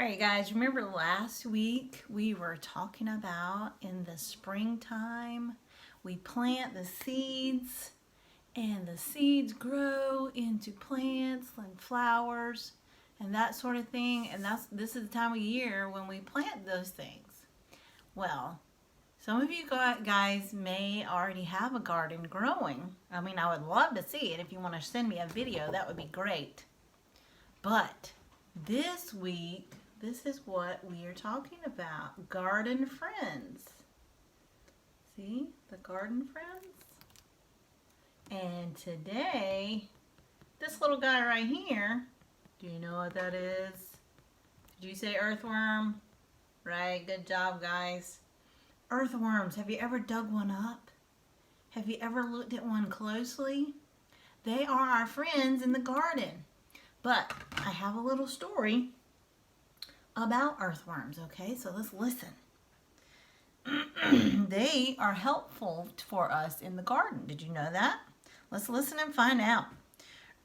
Alright guys, remember last week we were talking about in the springtime we plant the seeds and the seeds grow into plants and flowers and that sort of thing, and this is the time of year when we plant those things. Well, some of you guys may already have a garden growing. I mean, I would love to see it. If you want to send me a video, that would be great. But this week, this is what we are talking about. Garden friends. See? The garden friends? And today, this little guy right here, do you know what that is? Did you say earthworm? Right, good job guys. Earthworms, have you ever dug one up? Have you ever looked at one closely? They are our friends in the garden. But I have a little story about earthworms, okay? So let's listen. They are helpful for us in the garden. Did you know that? Let's listen and find out.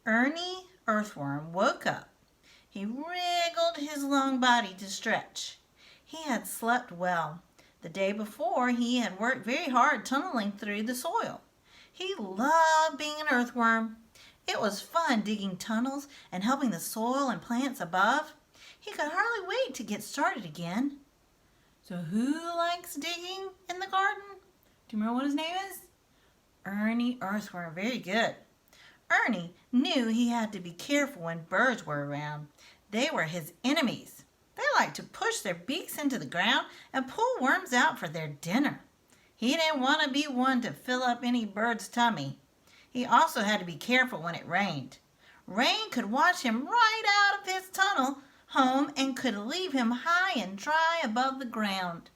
Ernie Earthworm woke up. He wriggled his long body to stretch. He had slept well. The day before, he had worked very hard tunneling through the soil. He loved being an earthworm. It was fun digging tunnels and helping the soil and plants above. He could hardly wait to get started again. So who likes digging in the garden? Do you remember what his name is? Ernie Earthworm. Very good. Ernie knew he had to be careful when birds were around. They were his enemies. They liked to push their beaks into the ground and pull worms out for their dinner. He didn't want to be one to fill up any bird's tummy. He also had to be careful when it rained. Rain could wash him right out of his tunnel home and could leave him high and dry above the ground.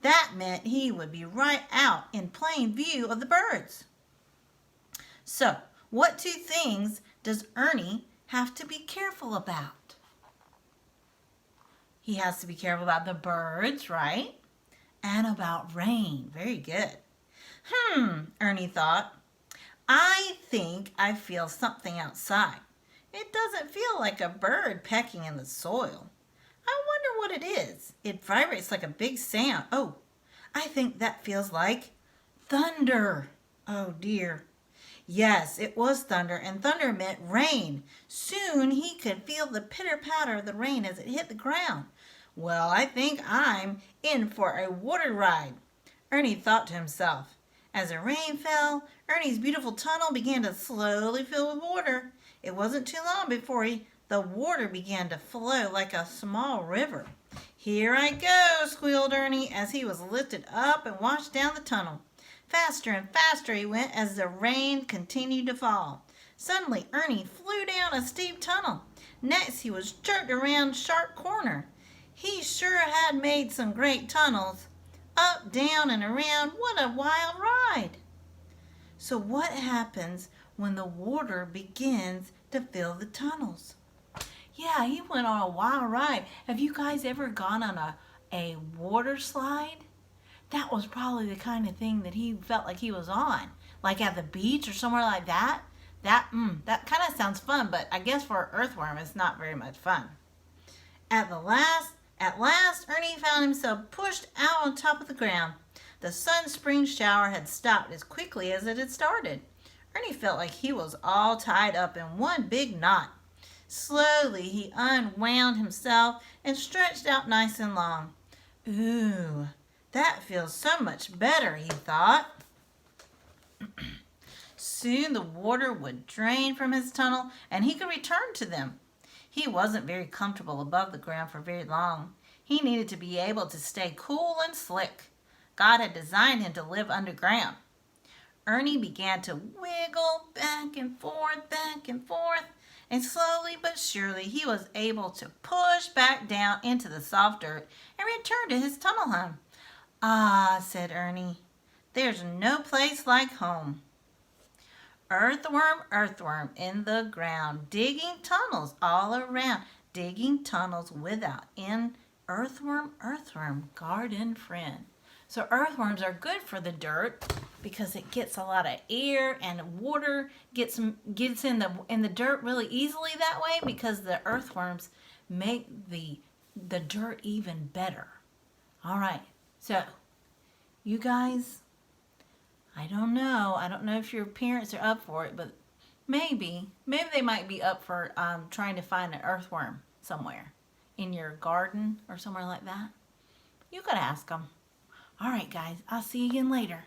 That meant he would be right out in plain view of the birds. So, what two things does Ernie have to be careful about? He has to be careful about the birds, right? And about rain. Very good. Ernie thought. I think I feel something outside. It doesn't feel like a bird pecking in the soil. I wonder what it is. It vibrates like a big sound. Oh, I think that feels like thunder. Oh dear. Yes, it was thunder, and thunder meant rain. Soon he could feel the pitter-patter of the rain as it hit the ground. Well, I think I'm in for a water ride, Ernie thought to himself. As the rain fell, Ernie's beautiful tunnel began to slowly fill with water. It wasn't too long before the water began to flow like a small river. Here I go, squealed Ernie as he was lifted up and washed down the tunnel. Faster and faster he went as the rain continued to fall. Suddenly, Ernie flew down a steep tunnel. Next, he was jerked around a sharp corner. He sure had made some great tunnels. Up, down, and around. What a wild ride! So what happens when the water begins to fill the tunnels? Yeah, he went on a wild ride. Have you guys ever gone on a water slide? That was probably the kind of thing that he felt like he was on. Like at the beach or somewhere like that. That kind of sounds fun, but I guess for an earthworm it's not very much fun. At last, Ernie found himself pushed out on top of the ground. The spring shower had stopped as quickly as it had started. Ernie felt like he was all tied up in one big knot. Slowly, he unwound himself and stretched out nice and long. Ooh, that feels so much better, he thought. Soon the water would drain from his tunnel and he could return to them. He wasn't very comfortable above the ground for very long. He needed to be able to stay cool and slick. God had designed him to live underground. Ernie began to wiggle back and forth, and slowly but surely he was able to push back down into the soft dirt and return to his tunnel home. Ah, said Ernie, there's no place like home. Earthworm, earthworm in the ground, digging tunnels all around, digging tunnels without end. Earthworm, earthworm, garden friend. So earthworms are good for the dirt because it gets a lot of air and water gets in the dirt really easily that way, because the earthworms make the the dirt even better. All right, so you guys, I don't know. I don't know if your parents are up for it, but maybe they might be up for trying to find an earthworm somewhere in your garden or somewhere like that. You could ask them. All right, guys, I'll see you again later.